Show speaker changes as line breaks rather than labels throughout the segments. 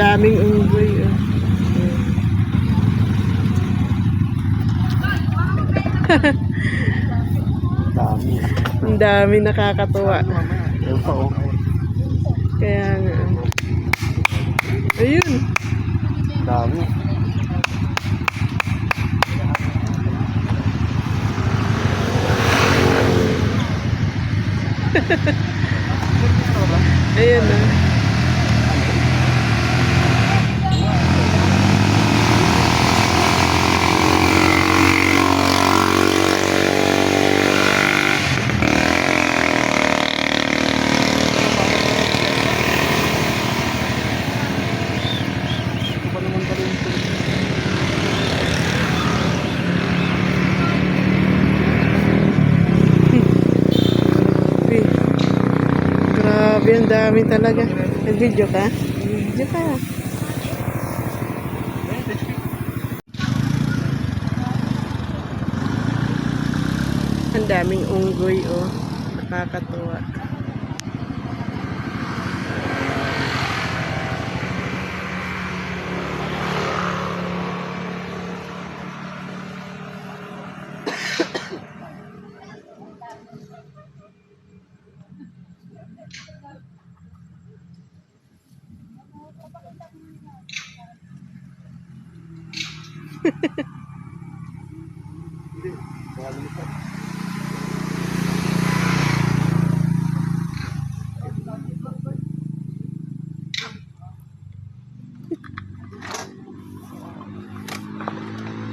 daming unggoy. Oh.
Dami.
Ang dami, nakakatuwa.
Ayun pa oh.
Kaya nga. Ayun.
Dami.
Ayun na. Grabe, ang dami talaga. Nag-video ka? Nag-video ka. Ang daming unggoy, oh. Nakakatuwa.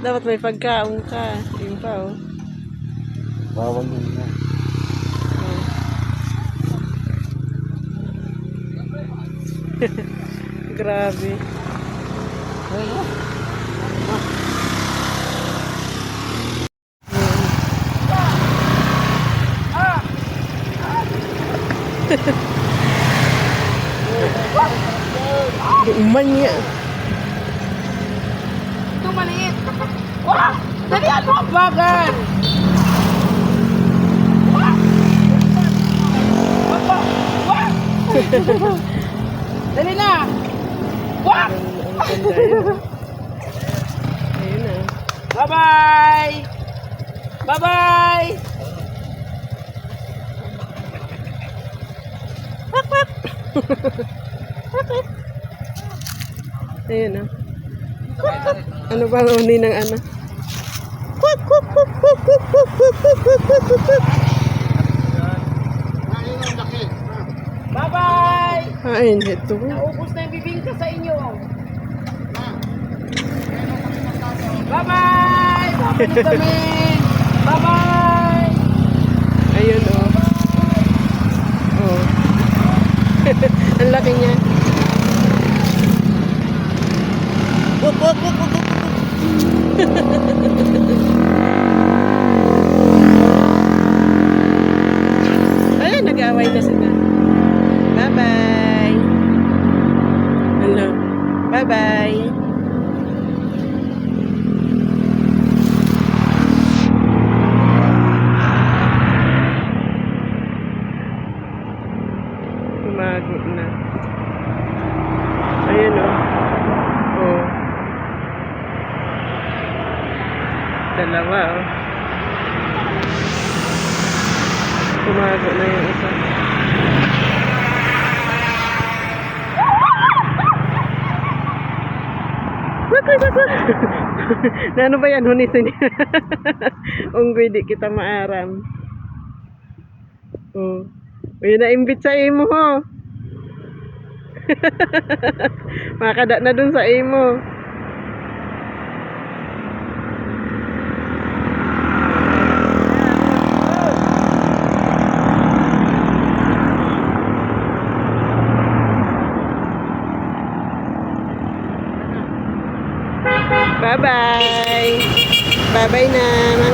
Dapat may pagkaon ka. Yun pa, oh.
Bawal yun na.
Grabe. Duman niya.
Ito maliit. Wah! Dalihan mo ang bagan! Wah! Wah! Wah! Dali na! Wah!
Ang ganda yun. Ayun na.
Bye-bye! Bye-bye!
Ayun na. Ano ba ang uni ng ano? Kuk, kuk, kuk, kuk, kuk, kuk, kuk, kuk, kuk, kuk, kuk, kuk.
Bye-bye!
Ayun, ito.
Naubos na yung bibingka sa inyo. Bye-bye! Babalik kami! Bye-bye!
Ayun, oh. Oh. Ang laki niya. Wuk, wuk, wuk, wuk, wuk, wuk. Ayun, nag-away na sila. Bye-bye. Hello. Bye-bye. Tumago na. Ayun, oh. Oh. Dalawa, oh. Tumago na yung isa. Na ano ba yan? Hunisin niya. Unggoy, di kita maaram. Oh. Uy, na-imbit sa imo, ho. Makakada na dun sa imo. Bye-bye. Bye-bye na.